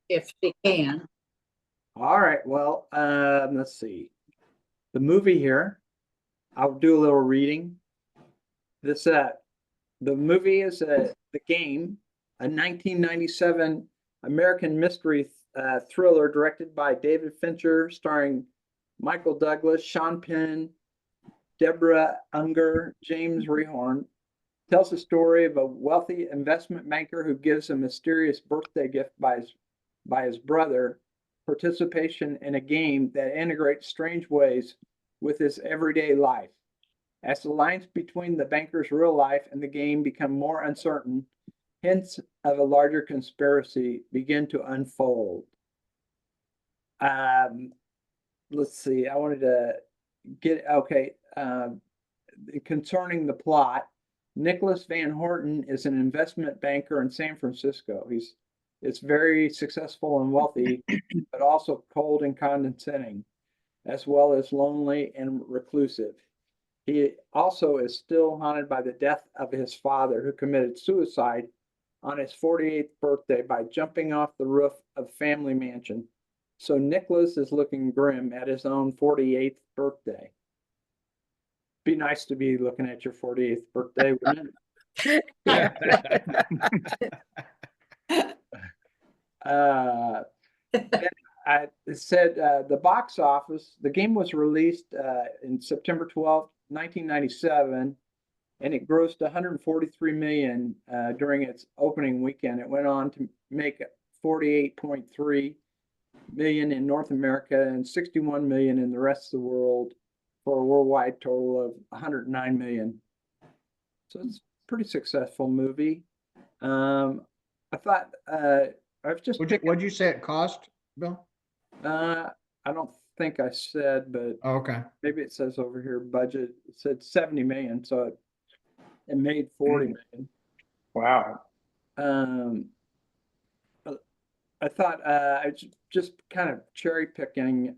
if she can. All right. Well, let's see. The movie here, I'll do a little reading. This the movie is The Game, a 1997 American mystery thriller directed by David Fincher, starring Michael Douglas, Sean Penn, Deborah Unger, James Rebhorn. Tells the story of a wealthy investment banker who gives a mysterious birthday gift by his brother participation in a game that integrates strange ways with his everyday life. As the lines between the banker's real life and the game become more uncertain, hints of a larger conspiracy begin to unfold. Um, let's see. I wanted to get okay. Concerning the plot, Nicholas Van Horton is an investment banker in San Francisco. It's very successful and wealthy, but also cold and condescending, as well as lonely and reclusive. He also is still haunted by the death of his father, who committed suicide on his 48th birthday by jumping off the roof of family mansion. So Nicholas is looking grim at his own 48th birthday. Be nice to be looking at your 48th birthday, wouldn't it? I said the box office, the game was released in September 12th, 1997, and it grossed 143 million during its opening weekend. It went on to make 48.3 million in North America and 61 million in the rest of the world, for a worldwide total of 109 million. So it's a pretty successful movie. I thought I've just What'd you say it cost, Bill? I don't think I said, but Oh, okay. maybe it says over here budget. It said 70 million, so it made 40 million. Wow. I thought I was just kind of cherry picking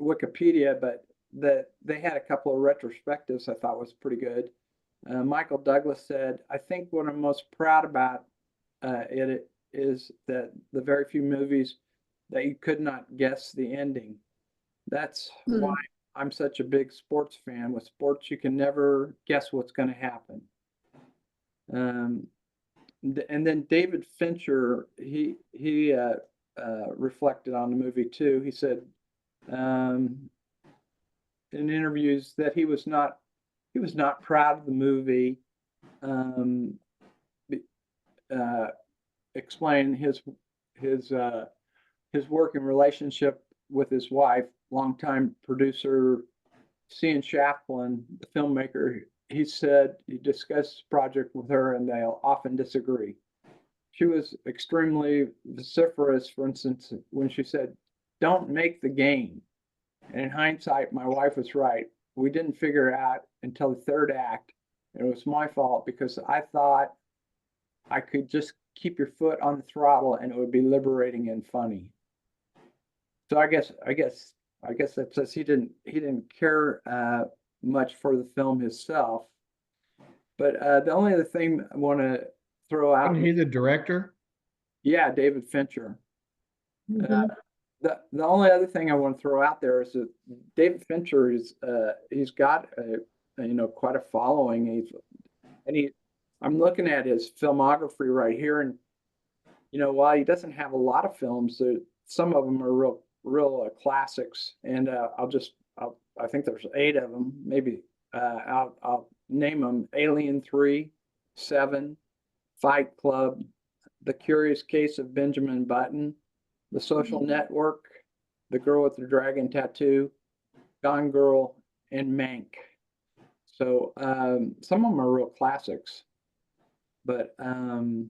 Wikipedia, but that they had a couple of retrospectives I thought was pretty good. Michael Douglas said, "I think what I'm most proud about it is that the very few movies that you could not guess the ending. That's why I'm such a big sports fan. With sports, you can never guess what's going to happen." And then David Fincher, he reflected on the movie too. He said in interviews that he was not proud of the movie. Explain his working relationship with his wife, longtime producer Cian Shaflin, the filmmaker. He said he discussed the project with her and they'll often disagree. She was extremely vociferous, for instance, when she said, "Don't make the game." And in hindsight, my wife was right. We didn't figure it out until the third act. And it was my fault because I thought I could just keep your foot on the throttle and it would be liberating and funny. So I guess that says he didn't care much for the film himself. But the only other thing I want to throw out. Wasn't he the director? Yeah, David Fincher. The only other thing I want to throw out there is that David Fincher is he's got quite a following. I'm looking at his filmography right here, and while he doesn't have a lot of films, some of them are real classics, and I think there's 8 of them. Maybe I'll name them: Alien 3, 7, Fight Club, The Curious Case of Benjamin Button, The Social Network, The Girl with the Dragon Tattoo, Gone Girl, and Mank. So some of them are real classics, but and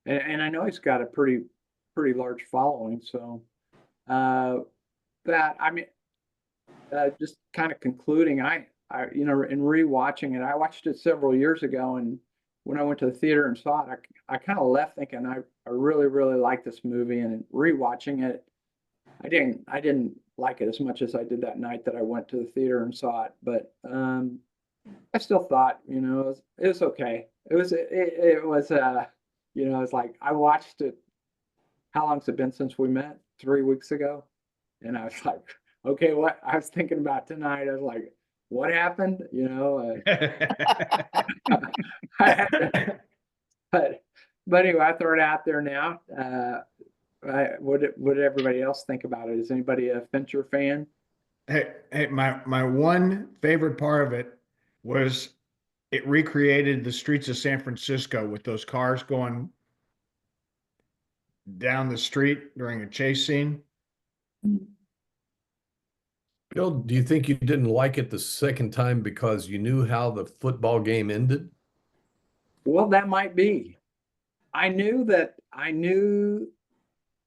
I know he's got a pretty large following. So that I mean, just kind of concluding, I in rewatching it, I watched it several years ago, and when I went to the theater and saw it, I kind of left thinking I really like this movie, and rewatching it, I didn't like it as much as I did that night that I went to the theater and saw it. But I still thought, it was okay. It was it's like I watched it how long's it been since we met? 3 weeks ago. And I was like, okay, what I was thinking about tonight, I was like, what happened? You know, but anyway, I throw it out there now. What did everybody else think about it? Is anybody a Fincher fan? Hey, my one favorite part of it was it recreated the streets of San Francisco with those cars going down the street during a chase scene. Bill, do you think you didn't like it the second time because you knew how the football game ended? Well, that might be. I knew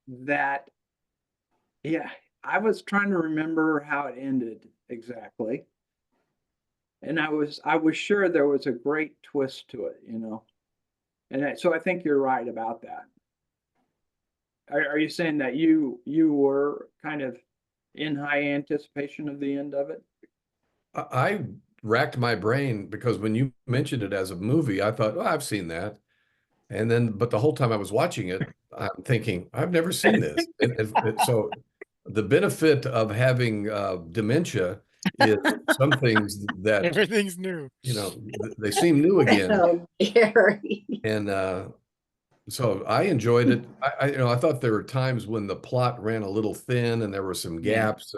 that, yeah, I was trying to remember how it ended exactly. And I was sure there was a great twist to it, you know. And so I think you're right about that. Are you saying that you were kind of in high anticipation of the end of it? I racked my brain because when you mentioned it as a movie, I thought, well, I've seen that. And then, but the whole time I was watching it, I'm thinking, I've never seen this. So the benefit of having dementia is some things that, Everything's new. you know, they seem new again. Oh, Gary. And so I enjoyed it. I thought there were times when the plot ran a little thin and there were some gaps,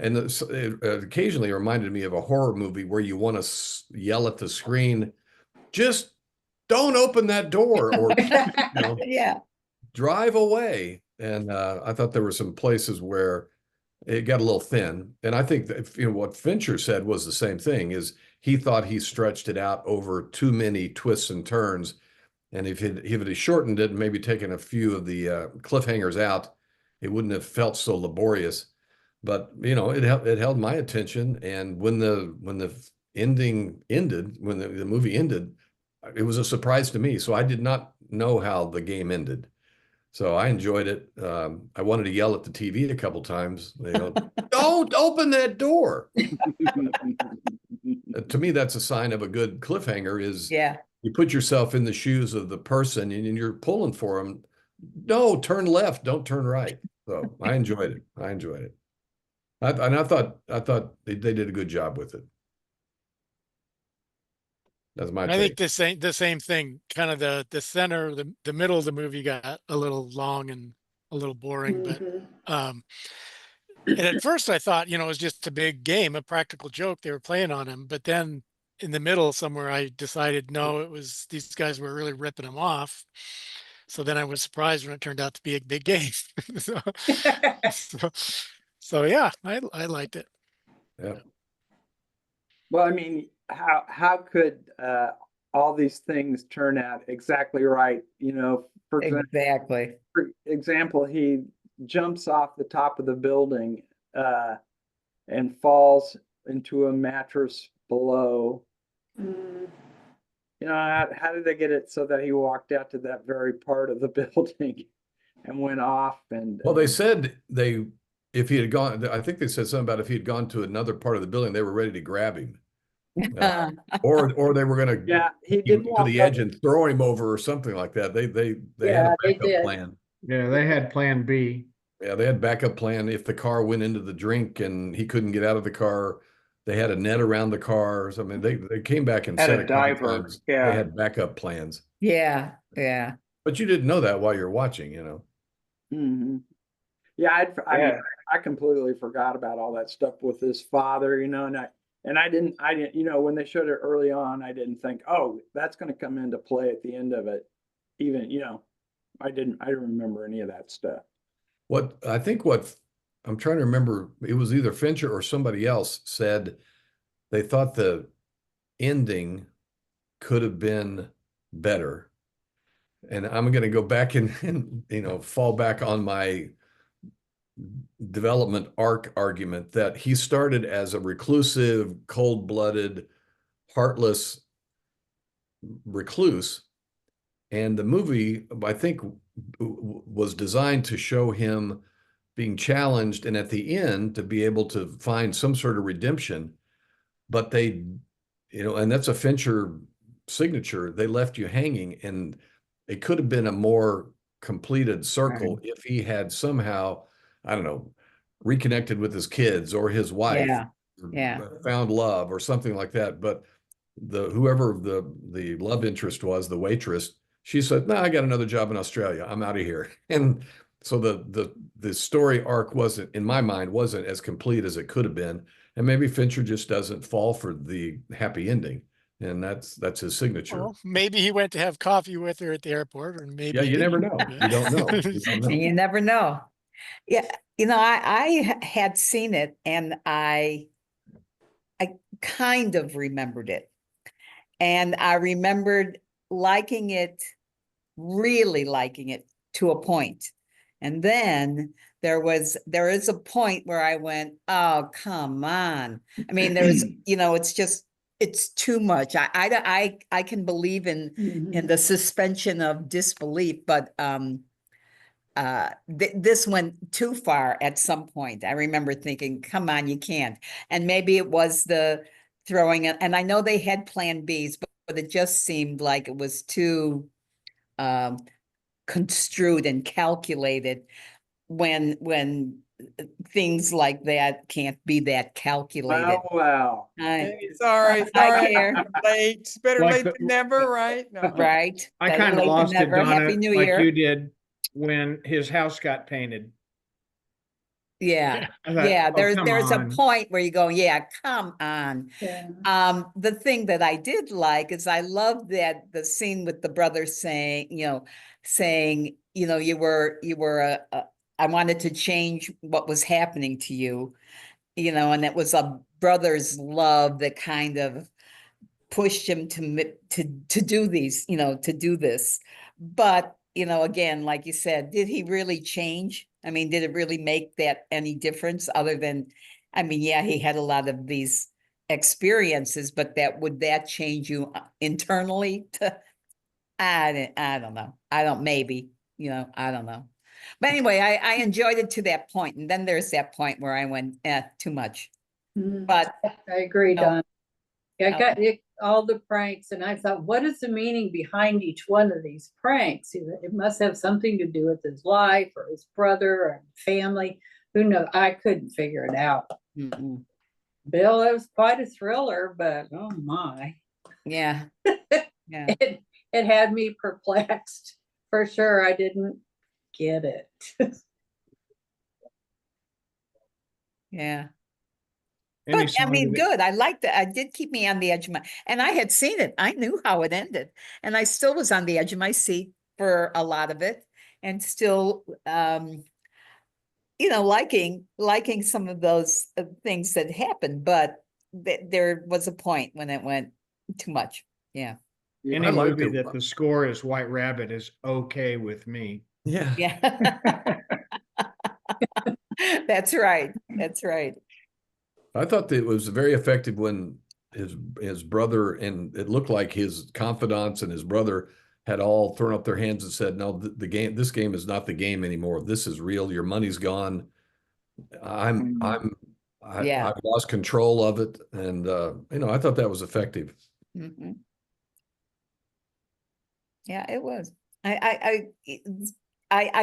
and it occasionally reminded me of a horror movie where you want to yell at the screen, just don't open that door, or Yeah. drive away. And I thought there were some places where it got a little thin. And I think that, what Fincher said was the same thing, is he thought he stretched it out over too many twists and turns. And if it had shortened it and maybe taken a few of the cliffhangers out, it wouldn't have felt so laborious. But it held my attention. And when the ending ended, when the movie ended, it was a surprise to me. So I did not know how the game ended. So I enjoyed it. I wanted to yell at the TV a couple times. Don't open that door. To me, that's a sign of a good cliffhanger. Is you put yourself in the shoes of the person and you're pulling for them. No, turn left, don't turn right. So I enjoyed it. I thought they did a good job with it. That's my I take. think the same thing. Kind of the center, the middle of the movie got a little long and a little boring. But and at first I thought, it was just a big game, a practical joke they were playing on him. But then in the middle somewhere, I decided no, it was these guys were really ripping him off. So then I was surprised when it turned out to be a big game. so yeah, I liked it. Yeah. Well, I mean, how could all these things turn out exactly right? For example, he jumps off the top of the building and falls into a mattress below. How did they get it so that he walked out to that very part of the building and went off? And well, they said if he had gone, I think they said something about if he had gone to another part of the building, they were ready to grab him. Or they were going to he did to the edge and throw him over or something like that. They had a backup plan. Yeah, they had plan B. Yeah, they had backup plan if the car went into the drink and he couldn't get out of the car. They had a net around the car or something. They came back and said a diver. Times they had backup plans. Yeah. But you didn't know that while you're watching, Mm-hmm. Yeah, I mean, I completely forgot about all that stuff with his father, and I didn't, when they showed it early on, I didn't think, oh, that's going to come into play at the end of it. Even, I didn't remember any of that stuff. What I'm trying to remember, it was either Fincher or somebody else said they thought the ending could have been better. And I'm going to go back and fall back on my development arc argument that he started as a reclusive, cold-blooded, heartless recluse. And the movie, I think, was designed to show him being challenged and at the end to be able to find some sort of redemption. But they, and that's a Fincher signature, they left you hanging, and it could have been a more completed circle if he had somehow, I don't know, reconnected with his kids or his wife, Yeah. or Yeah. found love or something like that. But whoever the love interest was, the waitress, she said, "No, I got another job in Australia. I'm out of here." And so the story arc wasn't, in my mind, wasn't as complete as it could have been. And maybe Fincher just doesn't fall for the happy ending, and that's his signature. Well, maybe he went to have coffee with her at the airport, or maybe Yeah, he you never didn't. know. You don't know. You don't know. And you never know. Yeah, I had seen it and I kind of remembered it. And I remembered liking it, really liking it to a point. And then there is a point where I went, oh, come on. I mean, there's, it's too much. I can believe in the suspension of disbelief, but this went too far at some point. I remember thinking, come on, you can't. And maybe it was the throwing it, and I know they had plan Bs, but it just seemed like it was too construed and calculated when things like that can't be that calculated. Wow. Sorry, I care. late. Better Like late the- than never, right? No. Right. I Better kind of late than lost it, never. Donna, Happy New like Year. you did when his house got painted. Yeah. I thought, Yeah, oh, there's come a on. point where you go, yeah, come on. Yeah. The thing that I did like is I love that the scene with the brother saying, I wanted to change what was happening to you, and it was a brother's love that kind of pushed him to do to do this. But, again, like you said, did he really change? I mean, did it really make that any difference other than, I mean, yeah, he had a lot of these experiences, but would that change you internally I don't know. I don't, maybe, I don't know. But anyway, I enjoyed it to that point. And then there's that point where I went, too much. But I agree, No. Don. I No. got all the pranks and I thought, what is the meaning behind each one of these pranks? It must have something to do with his life or his brother or family. Who knows? I couldn't figure it out. mm-mm. Bill, it was quite a thriller, but oh my. Yeah. Yeah. It had me perplexed. For sure, I didn't get it. Yeah. Any But I song mean, of it- good. I liked it. It did keep me on the edge of and I had seen it. I knew how it ended. And I still was on the edge of my seat for a lot of it and still, liking some of those things that happened, but there was a point when it went too much. Yeah. Any I liked movie it. that the score is White Rabbit is okay with me. Yeah. Yeah. That's right. That's right. I thought that it was very effective when his brother, and it looked like his confidants and his brother had all thrown up their hands and said, "No, this game is not the game anymore. This is real. Your money's gone. Yeah. I've lost control of it." And I thought that was effective. Mhm. Yeah, it was. I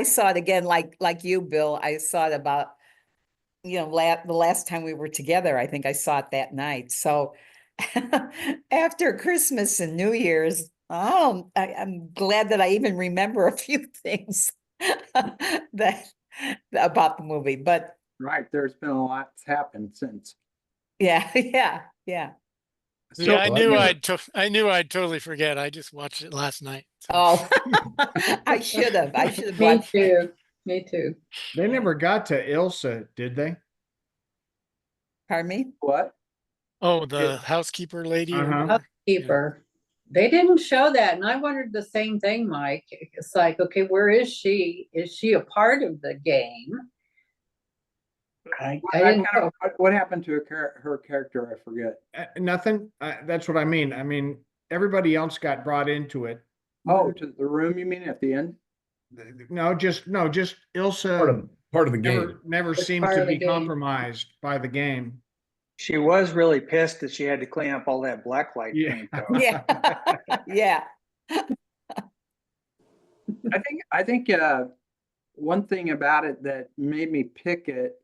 saw it again, like you, Bill. I saw it about, the last time we were together. I think I saw it that night. So after Christmas and New Year's, I'm glad that I even remember a few things that about the movie. But Right, there's been a lot that's happened since. yeah, yeah. Yeah, So I knew I'd totally forget. I just watched it last night. So. Oh, I should have Me watched it. too. Me too. They never got to Ilsa, did they? Pardon me? What? Oh, the housekeeper lady. or Uh-huh. whatever? Keeper. They didn't show that. And I wondered the same thing, Mike. It's like, okay, where is she? Is she a part of the game? I didn't know. What happened to her character? I forget. Nothing. That's what I mean. I mean, everybody else got brought into it. Oh, to the room, you mean at the end? No, just Ilsa Part of the game. never It's seemed part to of the be game. compromised by the game. She was really pissed that she had to clean up all that blacklight Yeah. paint, though. Yeah, yeah. I think one thing about it that made me pick it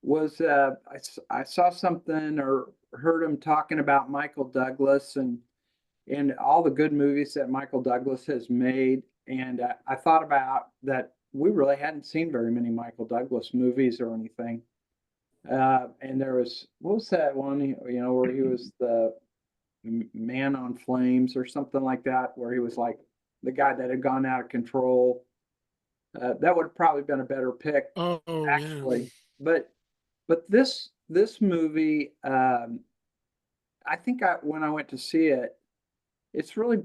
was I saw something or heard him talking about Michael Douglas and all the good movies that Michael Douglas has made. And I thought about that we really hadn't seen very many Michael Douglas movies or anything. And there was, what was that one, you know, where he was the man on flames or something like that, where he was like the guy that had gone out of control. That would have probably been a better pick, Oh, yeah. actually. But this movie, I think when I went to see it, it's really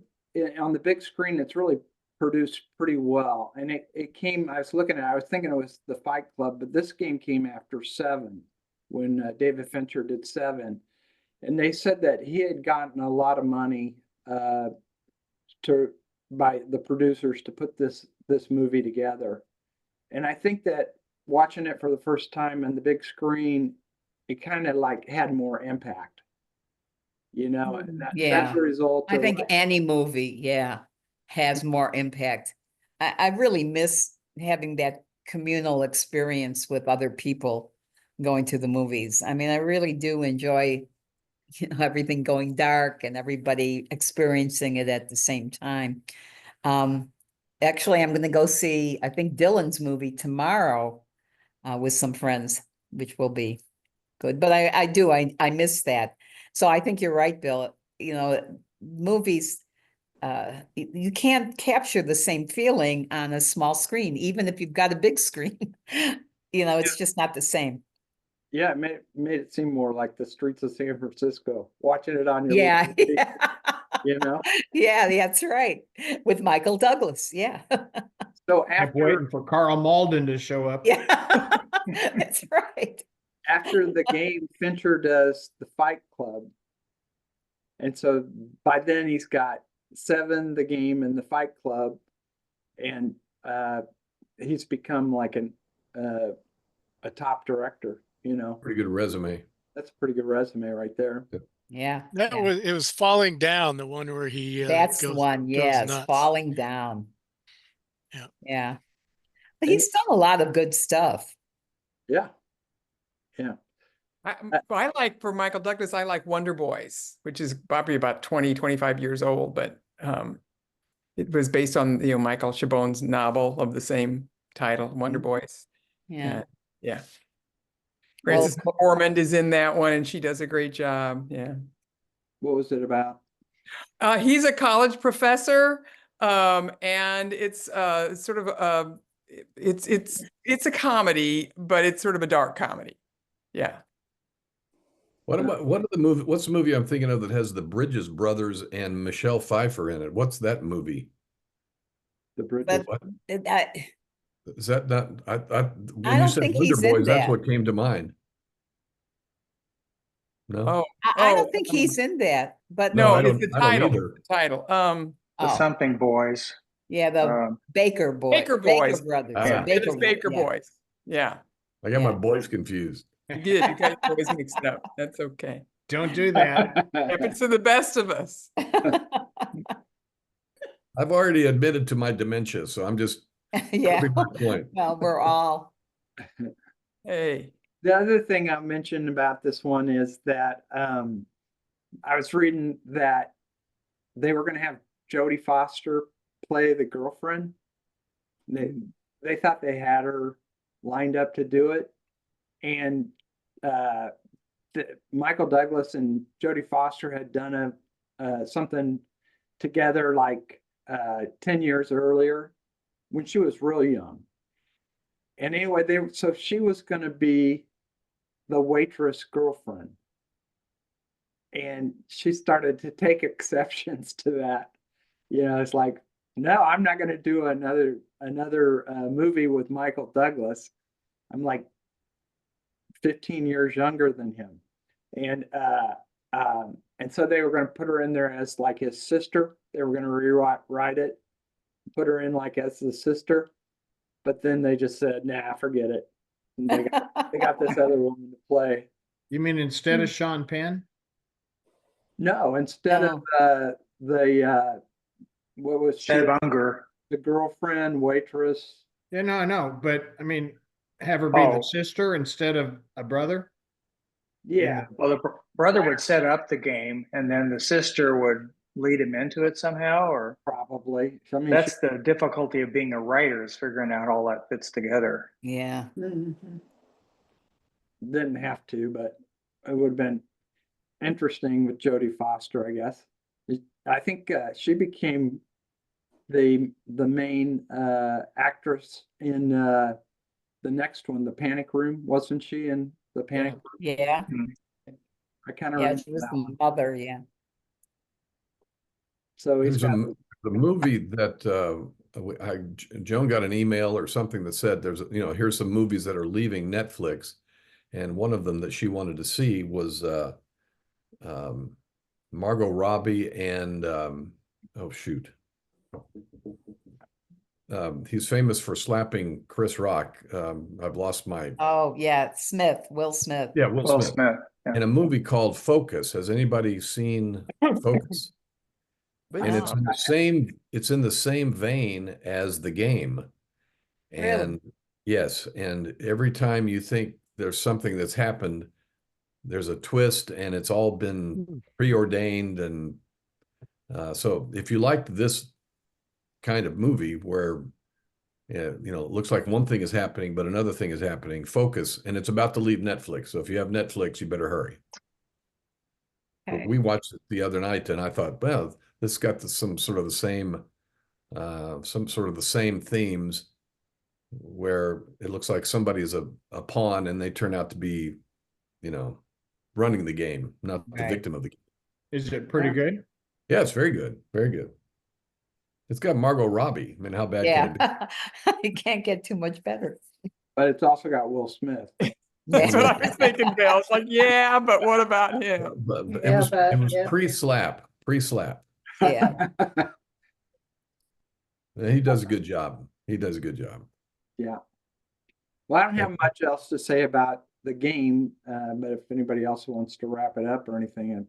on the big screen. It's really produced pretty well, and it came. I was looking at it, I was thinking it was The Fight Club, but this game came after Seven, when David Fincher did Seven, and they said that he had gotten a lot of money by the producers to put this movie together, and I think that watching it for the first time on the big screen, it kind of like had more impact. You know, and that's Yeah. the result I of think like, any movie, yeah, has more impact. I really miss having that communal experience with other people going to the movies. I mean, I really do enjoy, you know, everything going dark and everybody experiencing it at the same time. Actually, I'm going to go see, I think, Dylan's movie tomorrow with some friends, which will be good. But I miss that. So I think you're right, Bill. You know, movies, you can't capture the same feeling on a small screen, even if you've got a big screen. You know, it's just not the same. yeah, it made it seem more like the streets of San Francisco, watching it on your Yeah. little TV, you know. Yeah, that's right. With Michael Douglas. Yeah. So Kept waiting for Carl Malden to show up. Yeah. That's right. after the game, Fincher does The Fight Club, and so by then he's got Seven, the game, and The Fight Club, and he's become like a top director. You know, Pretty good resume. that's a pretty good resume right there. Yeah. That yeah. was, it was Falling Down, the one where he That's the goes one. Yes. nuts. Falling Down. Yeah. Yeah. But he's done a lot of good stuff. Yeah, yeah. I like, for Michael Douglas, I like Wonder Boys, which is probably about 20, 25 years old, but it was based on, you know, Michael Chabon's novel of the same title, Wonder Boys. Yeah. Yeah. Well, Frances McDormand is in that one, and she does a great job. Yeah. What was it about? He's a college professor, and it's sort of it's a comedy, but it's sort of a dark comedy. Yeah. What's the movie I'm thinking of that has the Bridges brothers and Michelle Pfeiffer in it? What's that movie? The Bridges. but What? I Is that not, when you don't said think Wonder he's in Boys, that's that. what came to mind. No, Oh, I don't think he's in that, but No, no, I it's don't- the I don't title. either. The title. The oh, something boys. yeah, the Baker Baker Boys. brothers. Ah. It is Baker yeah. Boys. Yeah. I got my Yeah. boys confused. You did. You got your boys mixed up. That's okay. Don't do that. Happens to the best of us. I've already admitted to my dementia, so I'm just Yeah. proving my point. Well, we're all, Hey. The other thing I mentioned about this one is that I was reading that they were going to have Jodie Foster play the girlfriend. They thought they had her lined up to do it, and Michael Douglas and Jodie Foster had done something together like 10 years earlier when she was real young. And anyway, so she was going to be the waitress girlfriend, and she started to take exceptions to that. You know, it's like, no, I'm not going to do another movie with Michael Douglas. I'm like 15 years younger than him, and so they were going to put her in there as like his sister. They were going to rewrite it, put her in like as the sister, but then they just said, nah, forget it. And they got this other woman to play. You mean instead of Sean Penn? No, instead of the what was she? Instead of Unger. the girlfriend, waitress. Yeah, no, I know, but I mean, have her be the Oh. sister instead of a brother. Yeah, Well, the brother would set up the game and then the sister would lead him into it somehow, or probably. I mean, that's the difficulty of being a writer, is figuring out how that fits together. Yeah. Mhm. she didn't have to, but it would have been interesting with Jodie Foster, I guess. I think she became the main actress in the next one, The Panic Room. Wasn't she in The Panic Room? Yeah. I kind of Yeah. remember She was that the one. mother. Yeah. So he's There's got the movie that Joan got an email or something that said here's some movies that are leaving Netflix, and one of them that she wanted to see was Margot Robbie and oh shoot, he's famous for slapping Chris Rock. I've lost my Oh, yeah. Smith, Will Smith. yeah, Will Will Smith. Smith. Yeah. In a movie called Focus. Has anybody seen Focus? And it's Oh. in the same vein as The Game. And yes, and every time you think there's something that's happened, there's a twist, and it's all been preordained. And so if you liked this kind of movie where it looks like one thing is happening, but another thing is happening, Focus, and it's about to leave Netflix. So if you have Netflix, you better hurry. But Okay. we watched it the other night, and I thought, well, this got some sort of the same themes, where it looks like somebody's a pawn and they turn out to be, running the game, not the Right. victim of the game. Is it pretty good? Yeah, it's very good. Very good. It's got Margot Robbie. I mean, how bad can it be? Yeah. You can't get too much better. but it's also got Will Smith. That's what Yeah. I was thinking, Bill. It's like, yeah, but what about him? But it Yeah, was but- it was yeah. pre-slap. Yeah. And he does a good job. He does a good job. Yeah. Well, I don't have much else to say about the game, but if anybody else wants to wrap it up or anything.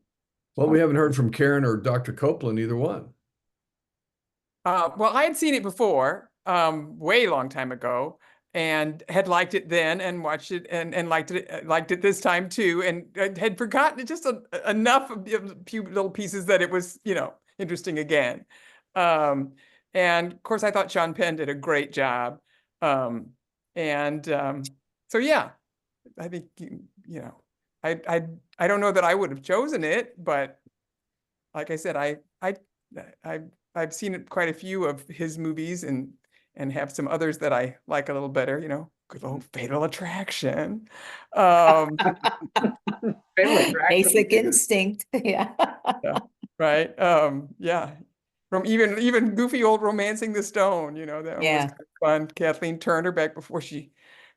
Well, we haven't heard from Karen or Dr. Copeland, either one. Well, I had seen it before, way long time ago, and had liked it then, and watched it, and liked it this time too, and had forgotten just enough of a few little pieces that it was, interesting again. And of course, I thought Sean Penn did a great job. So yeah, I think I don't know that I would have chosen it, but like I said, I've seen quite a few of his movies, and have some others that I like a little better, good old Fatal Attraction. Fatal Attraction. Basic Instinct. Yeah. Right. Yeah. From even goofy old Romancing the Stone, that one was Yeah. kind of fun. Kathleen Turner back before she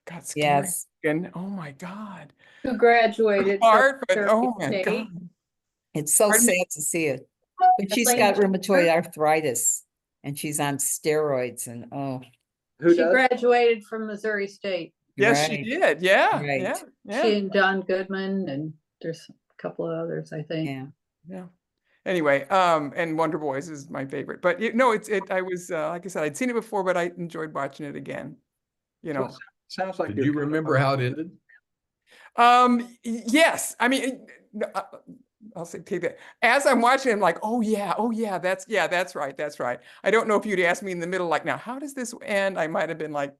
got scary. Yes. And oh my God. Who graduated? from Hard, but Missouri oh my State. God. It's so Pardon me? sad to see it. But she's Kathleen got rheumatoid Turner? arthritis and she's on steroids and Who She does? graduated from Missouri State. Yes, she right. did. Yeah. Right. Yeah. Yeah. She and John Goodman, and there's a couple of others, I think. Yeah. Yeah. Anyway, and Wonder Boys is my favorite. But I was like I said, I'd seen it before, but I enjoyed watching it again. Sounds like Did you're you kind of remember how it ended? Yes. I mean, I'll take that. As I'm watching, I'm like, oh yeah, that's right. I don't know if you'd ask me in the middle, like, now, how does this end? I might have been like,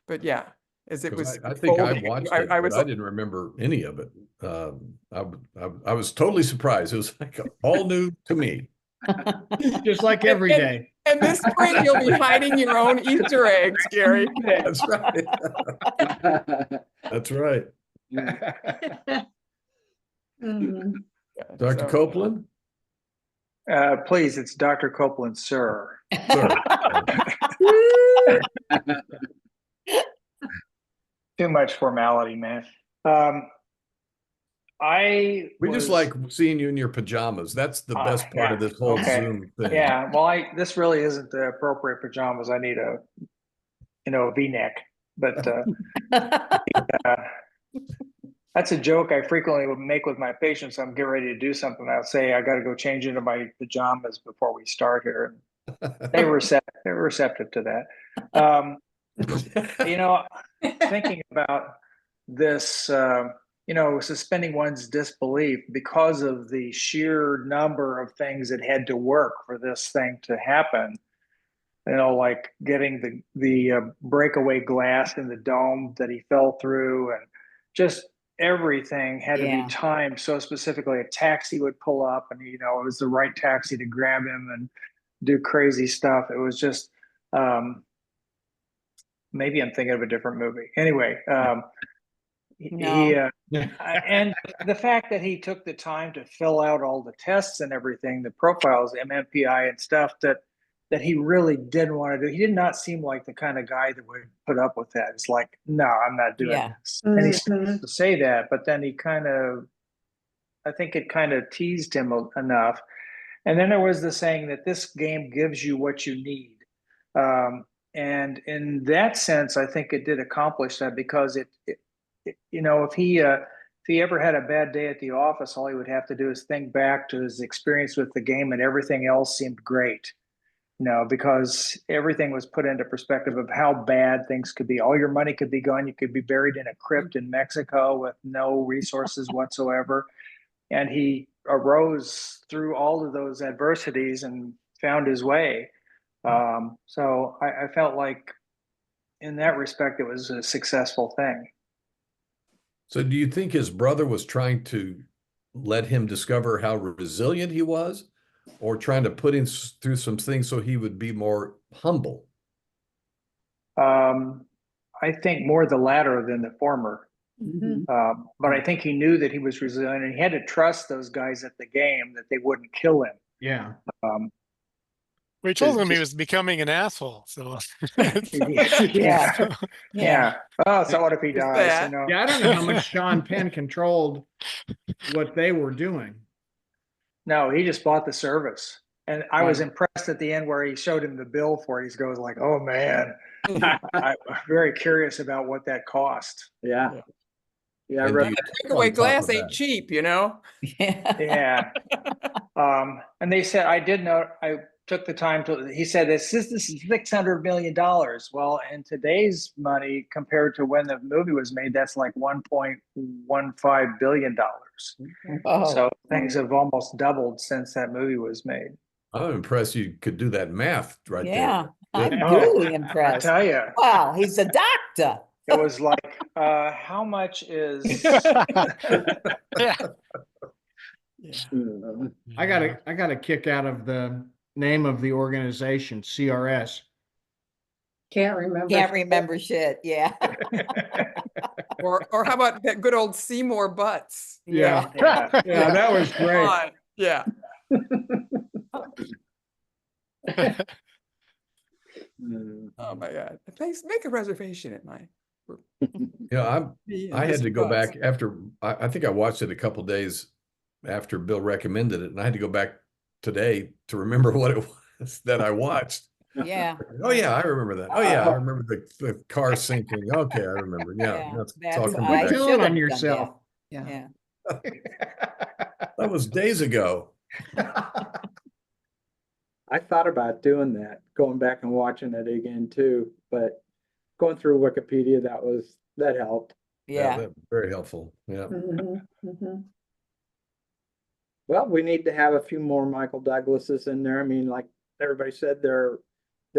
but yeah, as it was. I think I unfolding, watched it, I but was I didn't remember any of it. I was totally surprised. It was like all new to me. Just like every day. And this spring, you'll be hiding your own Easter eggs, Gary. That's right. That's right. Mhm. Dr. So- Copeland? Please, it's Dr. Copeland, sir. Sir. Too much formality, man. We just like seeing you in your pajamas. That's the best part of this whole okay. Zoom thing. Yeah, well, this really isn't the appropriate pajamas. I need a V-neck. But that's a joke I frequently would make with my patients. I'm getting ready to do something. I'll say, I got to go change into my pajamas before we start here. They were receptive to that. You know, thinking about this, you know, suspending one's disbelief because of the sheer number of things that had to work for this thing to happen. You know, like getting the breakaway glass in the dome that he fell through, and just everything had to Yeah. be timed so specifically. A taxi would pull up, and you know, it was the right taxi to grab him and do crazy stuff. It was just, maybe I'm thinking of a different movie. Anyway, No. and the fact that he took the time to fill out all the tests and everything, the profiles, MMPI and stuff that he really didn't want to do. He did not seem like the kind of guy that would put up with that. It's like, no, I'm not doing Yeah. this. And he started to say that, but then he I think it kind of teased him enough. And then there was the saying that this game gives you what you need. And in that sense, I think it did accomplish that, because it you know, if he ever had a bad day at the office, all he would have to do is think back to his experience with the game, and everything else seemed great. You know, because everything was put into perspective of how bad things could be. All your money could be gone. You could be buried in a crypt in Mexico with no resources whatsoever. And he arose through all of those adversities and found his way. So I felt like in that respect, it was a successful thing. So do you think his brother was trying to let him discover how resilient he was, or trying to put him through some things so he would be more humble? I think more the latter than the former. Mhm. But I think he knew that he was resilient, and he had to trust those guys at the game that they wouldn't kill him. Yeah. We told him he just- was becoming an asshole. So Yeah. Yeah. Oh, so what if he Just dies? that. You know? Yeah, I don't know how much Sean Penn controlled what they were doing. No, he just bought the service. And I was impressed at the end where he showed him the bill for it. He goes like, "Oh man, I'm very curious about what that cost." Yeah. Yeah, I And read do you- Breakaway on top glass of ain't that. cheap, you know? Yeah. Yeah. And they said, I did know, I took the time to, he said, this is $600 million. Well, in today's money, compared to when the movie was made, that's like $1.15 billion. Oh, So things have almost doubled since that movie was made. I'm impressed you could do that math right yeah. there. I'm Oh, really I impressed. tell you, Wow, he's a doctor. it was like, how much is, yeah. I got a kick out of the name of the organization, CRS. Can't remember. Can't remember shit. Yeah. Or how about that good old Seymour Butts? Yeah. yeah. Yeah, that was Come great. on. Yeah. Oh my God. Please make a reservation at mine. I had to go back after, I think I watched it a couple days after Bill recommended it, and I had to go back today to remember what it was that I watched. Yeah. Oh yeah, I remember that. Oh yeah, I remember the car sinking. Okay, I remember. Yeah, That's all what coming I back. Tell should it on have done yourself. that. Yeah. Yeah. That was days ago. I thought about doing that, going back and watching it again too, but going through Wikipedia, that helped. Yeah. That was very helpful. Yeah. Mhm, mhm. Well, we need to have a few more Michael Douglases in there. I mean, like everybody said, there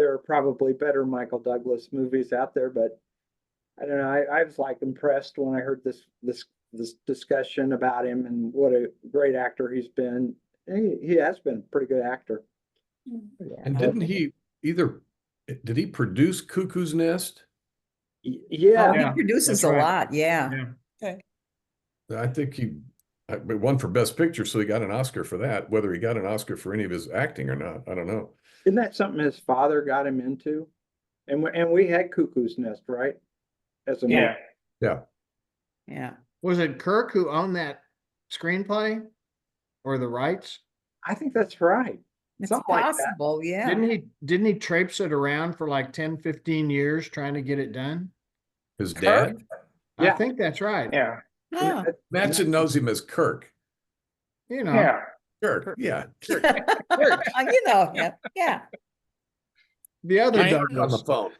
are probably better Michael Douglas movies out there, but I don't know. I was like impressed when I heard this discussion about him and what a great actor he's been. He has been a pretty good actor. And did he produce Cuckoo's Nest? Oh, Yeah. he Yeah, produces that's a right. lot. Yeah. Yeah. I think he won for Best Picture, so he got an Oscar for that. Whether he got an Oscar for any of his acting or not, I don't know. Isn't that something his father got him into? And we had Cuckoo's Nest, right? As a Yeah. Yeah. Yeah. Was it Kirk who owned that screenplay or the rights? I think that's right. It's Something like that. possible. Yeah. Didn't he traipse it around for like 10, 15 years trying to get it done? His dad? I Yeah. think that's right. Yeah. Huh. Matson knows him as Kirk. You know, Yeah. Kirk. Yeah. You know him. Yeah. The other I- On the Douglas. phone.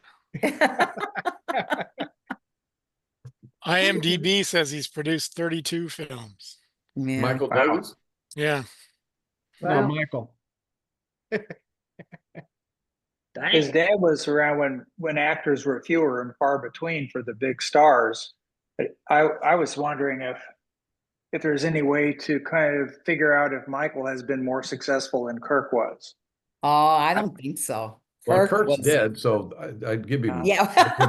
IMDb says he's produced 32 films. Yeah. Michael Wow. Douglas. Yeah. No, Wow. Michael. His Dang. dad was around when actors were fewer and far between for the big stars. I was wondering if there's any way to kind of figure out if Michael has been more successful than Kirk was. Oh, I don't think so. Well, Kirk Kurt's was- dead, so I'd give him. Yeah.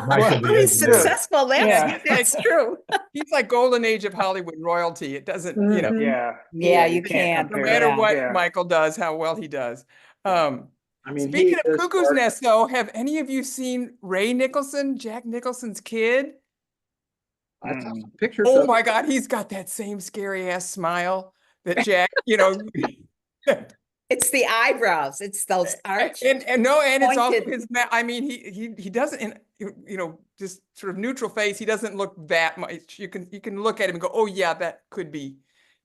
Michael the Well, he's engineer. successful. That's, Yeah. that's true. He's like golden age of Hollywood royalty. It doesn't, you know, Mhm. Yeah. Yeah, you can't. no compare. matter Yeah. what Yeah. Michael does, how well he does. I mean, Speaking he of is Cuckoo's part- Nest, though, have any of you seen Ray Nicholson, Jack Nicholson's kid? I saw Mm. some pictures Oh of my God, he's got that same scary ass smile that Jack, you know. It's the eyebrows. It's those arch. And no, and it's also pointed- his. I mean, he doesn't, you know, just sort of neutral face. He doesn't look that much. You can look at him and go, oh yeah, that could be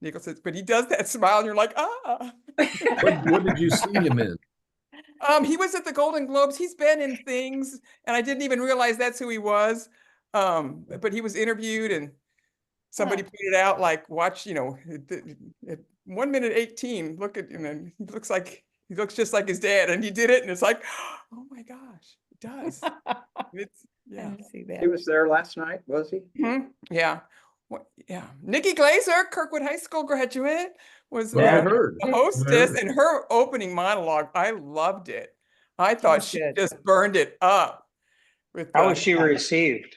Nicholson. But he does that smile, and you're like, ah. What did you see him in? He was at the Golden Globes. He's been in things, and I didn't even realize that's who he was. But he was interviewed, and somebody pointed out, like, watch, you know, at 1 minute 18, look at him, and he looks just like his dad, and he did it, and it's like, oh my gosh, it does. It's I yeah, didn't see that. He was there last night, was he? yeah. Yeah. Nikki Glaser, Kirkwood High School graduate, was Well, I Yeah. heard. the hostess, and her opening monologue, I loved it. I thought was she good. just burned it up. With How was she received?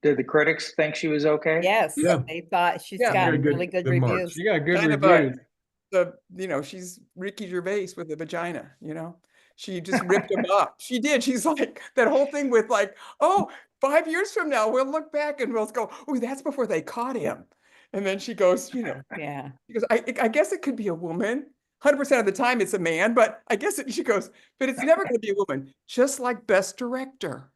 Did the critics think she was okay? Yes, Yeah. they thought she's Yeah. got Very good- really good good marks. reviews. She got good kind of reviews. you know, she's Ricky Gervais with a vagina, you know? She just ripped him up. She did. She's like, that whole thing with like, oh, 5 years from now, we'll look back and we'll go, oh, that's before they caught him. And then she goes, you know, Yeah. she goes, I guess it could be a woman. 100% of the time it's a man, but I guess she goes, but it's never going to be a woman, just like Best Director.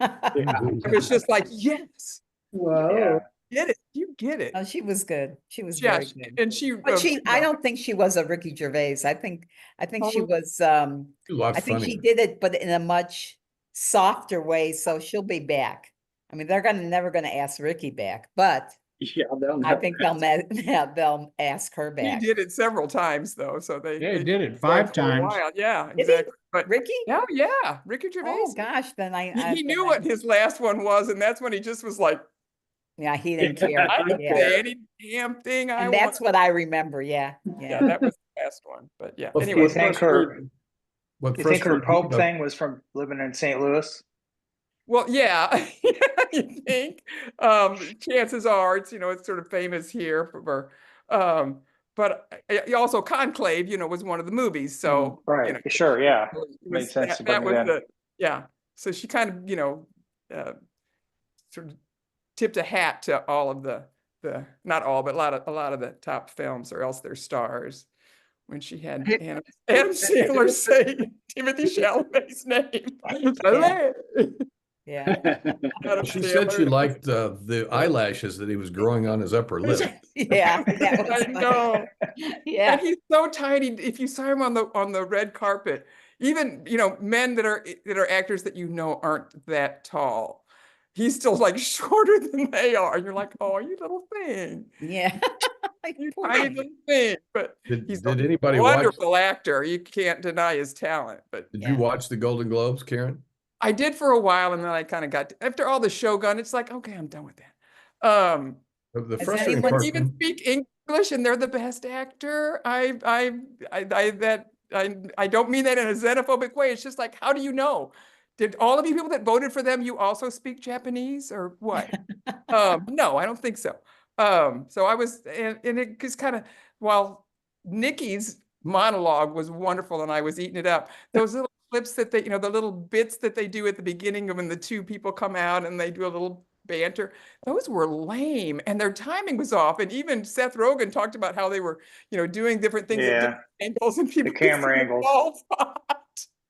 It was just like, yes, Whoa. get it. You get it. Oh, she was good. She was Yeah, very she- good. and she, But she, you I know, don't think she was a Ricky Gervais. I think she Oh. was, A lot I think she funnier. did it, but in a much softer way. So she'll be back. I mean, they're never gonna ask Ricky back, but Yeah, they'll I never think ask. they'll ask her he back. did it several times though, so they Yeah, he they did it for 5 a times. while. Yeah, Did he? exactly. But Ricky? yeah, yeah, Ricky Gervais. Oh, gosh, then He knew what his last one was, and that's when he just was like, Yeah, he didn't care. I can Yeah. say any damn thing I And want. that's what I remember. Yeah, Yeah, yeah. that was the last one. But yeah, Well, anyway. You think her What you think her frustrated me Pope about- thing was from living in St. Louis? Well, yeah, you think. Chances are it's, you know, it's sort of famous here for, but also Conclave, you know, was one of the movies. So, Right. you know, Sure. Yeah. it Made was- sense to that bring it was in. the, yeah. So she kind of, you know, sort of tipped a hat to all of the not all, but a lot of the top films, or else they're stars. When she had Hey, Adam Sandler say Timothy Chalamet's name. Yeah. Adam She said she Sandler. liked the eyelashes that he was growing on his upper lip. Yeah. That was I funny. know. Yeah. And he's so tiny. If you saw him on the red carpet, even, you know, men that are actors that you know aren't that tall, he's still like shorter than they are. You're like, oh, you little thing, Yeah. you Poor tiny thing. little thing. But Did he's did a anybody watch? wonderful actor. You can't deny his talent. But Did Yeah. you watch the Golden Globes, Karen? I did for a while, and then I kind of got after all the Shogun. It's like, okay, I'm done with that. The Has frustrating anyone part. Even speak English, and they're the best actor. I don't mean that in a xenophobic way. It's just like, how do you know? Did all of you people that voted for them, you also speak Japanese or what? No, I don't think so. So I was, and it just kind of, while Nikki's monologue was wonderful and I was eating it up, those little clips that they, you know, the little bits that they do at the beginning of when the two people come out and they do a little banter, those were lame and their timing was off. And even Seth Rogen talked about how they were, you know, doing different things at Yeah. different angles and people The could camera see angles. bald spot.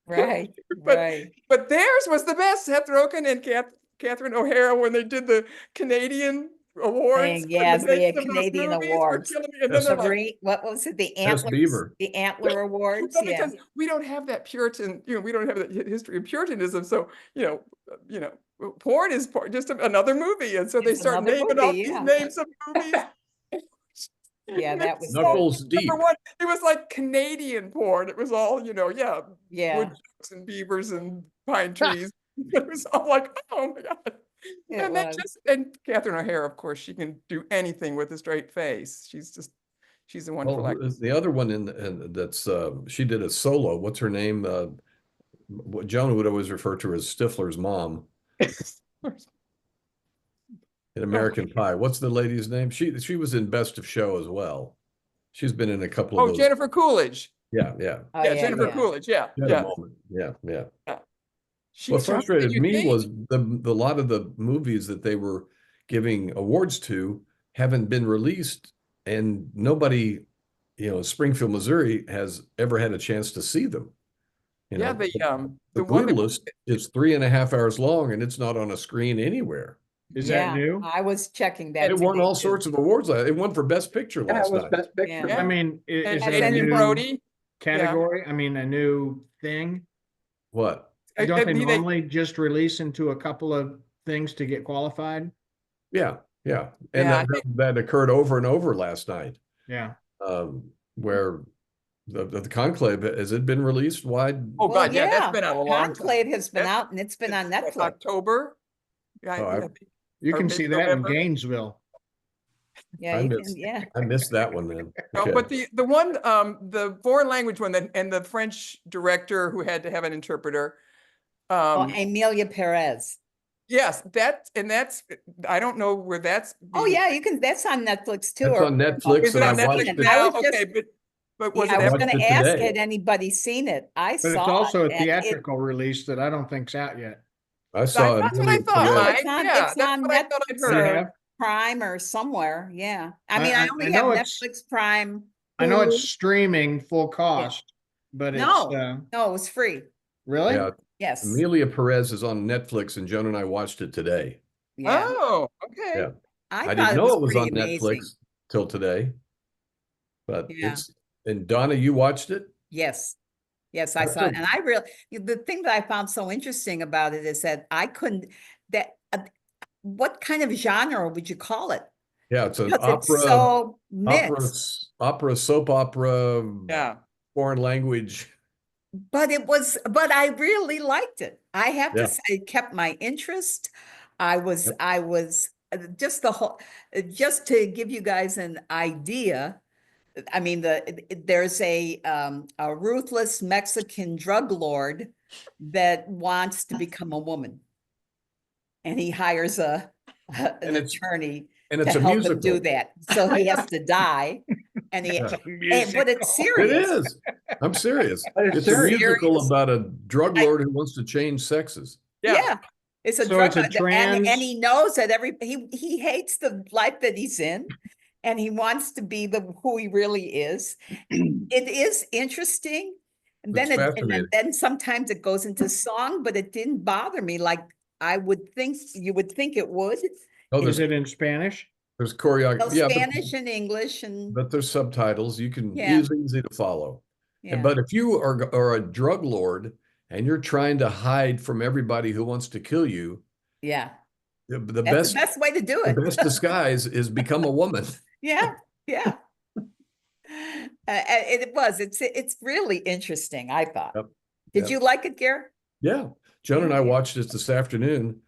Right. But- Right. But theirs was the best, Seth Rogen and Catherine O'Hara, when they did the Canadian awards. Saying, for yeah, the the names of those Canadian movies were awards. killing me. And then Yes. they're like, What was it? The Best antlers, Beaver. the antler awards. well, Yeah. because we don't have that Puritan, we don't have that history of Puritanism. So, porn is just another movie. And so they It's start another naming movie, off these yeah. names of movies. Yeah, And that it's was so- Knuckles Deep. Number one, it was like Canadian porn. It was all, Yeah. woodchucks and beavers and pine trees. It was all like, oh my God. It And was. and Catherine O'Hara, of course, she can do anything with a straight face. She's a wonderful Well, actress. the other one that's she did a solo. What's her name? What Joan would always refer to her as Stifler's mom in American Pie. What's the lady's name? She was in Best of Show as well. She's been in a couple of Oh, those. Jennifer Coolidge. Yeah. Oh, Yeah, Jennifer Coolidge. Yeah, She had a yeah. moment. Yeah. She's What younger than frustrated you me think. was the lot of the movies that they were giving awards to haven't been released, and nobody, Springfield, Missouri, has ever had a chance to see them. Yeah, The the one that- Brutalist is 3.5 hours long, and it's not on a screen anywhere. Is Yeah, that new? I was checking that. It won today, all too. sorts of awards. It won for Best Picture Yeah, last it was night. Best Picture. Yeah. I mean, and is that a Adrian new Brody. category? I mean, a new thing? What? Don't they They- normally just release into a couple of things to get qualified? Yeah. And Yeah, I that occurred over and over last night. Yeah. Where the Conclave, has it been released wide? Oh, Well, God, yeah, that's been out a long time. Conclave has been That's- out and it's been on It's Netflix. October. Oh, I- You Or can maybe see that November. in Gainesville. Yeah, I you missed- can, yeah. I missed that one then. No, Okay. but the one, the foreign language one and the French director who had to have an interpreter. Oh, Amelia Perez. Yes, that's, I don't know where that's. Oh, being- yeah, you can, that's on Netflix too. That's or- on Netflix, Is it and on I watched Netflix it. I now? was just- Okay, but was I it was ever? watched gonna it ask, today. had anybody seen it? I But saw it's also a it, and it- theatrical release that I don't think's out yet. I saw That's what I Amelia thought, Perez. Mike. It's on- Yeah, it's that's on what I thought I'd Netflix You heard. have? Prime or somewhere, yeah. I mean, I I only know have it's- Netflix Prime. I know it's Hulu. streaming full cost, but it's, No, no, it was free. really? Yeah, Yes, Amelia Perez is on Netflix, and Joan and I watched it today. yeah. Oh, okay. Yeah. I thought didn't know it was pretty on amazing. Netflix till today. But Yeah. and Donna, you watched it? Yes. Yes, I That's saw it. a- And I really, the thing that I found so interesting about it is that I couldn't, what kind of genre would you call it? Yeah, it's an Because it's opera, so mixed. opera, soap opera, Yeah. foreign language. But I really liked it. I have Yeah. to say, it kept my interest. I was just just to give you guys an idea. I mean, there's a ruthless Mexican drug lord that wants to become a woman. And he hires an attorney And it's to a help him musical. do that. So he has to die. And Yeah. but it's It serious. is. I'm serious. But it's It's a serious. musical about a drug lord who wants to change sexes. Yeah. It's a So drug, it's a and trans- he knows that he hates the life that he's in, and he wants to be who he really is. It is interesting. And It's then fascinating. then sometimes it goes into song, but it didn't bother me like I would think you would think it would. Oh, Is there's it in Spanish? choreography. So Yeah, Spanish and English and but there's subtitles. You can Yeah. easy to follow. yeah. But if you are a drug lord and you're trying to hide from everybody who wants to kill you, Yeah. the That's the best way to do the it. best disguise is become a woman. Yeah, yeah. It's really interesting, I thought. Yep, Did yep. you like it, Gary? Yeah. Joan and I Yeah. watched it this afternoon.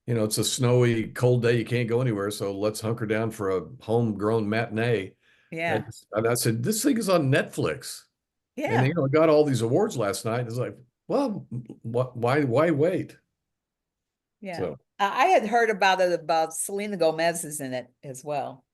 It's a snowy, cold day. You can't go anywhere. So let's hunker down for a homegrown matinee. Yeah, And I said, this thing is on Netflix. yeah. And it got all these awards last night. It's like, well, why wait? Yeah, So I had heard about Selena Gomez is in it as well.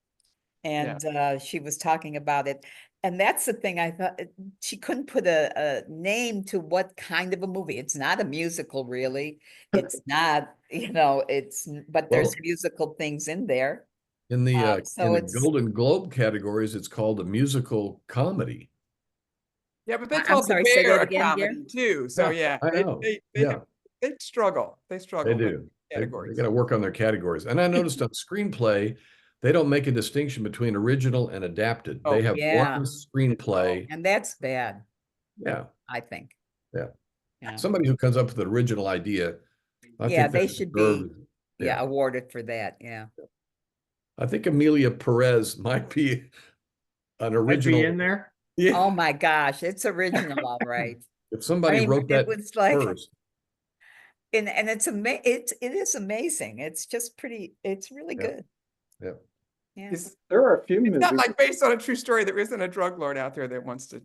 And she was talking about it. And that's the thing, I thought she couldn't put a name to what kind of a movie. It's not a musical, really. It's not, but there's Well- musical things in there. in the so it's- Golden Globe categories, it's called a musical comedy. Yeah, but they I'm called sorry, The say Bear that a again, comedy too. So yeah, I know. they Yeah, struggle. They struggle. they but do. They categories. got to work on their categories. And I noticed on screenplay, they don't make a distinction between original and adapted. Oh, They have yeah. one screenplay. And that's bad, Yeah. I think. Yeah. Yeah. Somebody who comes up with an original idea, I Yeah, think they that should be, deserves- yeah, awarded for that. Yeah. I think Amelia Perez might be an I'd be original. in there. Yeah. Oh my gosh, it's original, all right. If somebody mean, wrote it that was like- first, And it is amazing. It's just pretty, it's really Yeah. good. Yeah. Yeah. There are a few It's movies. not like based on a true story. There isn't a drug lord out there that wants to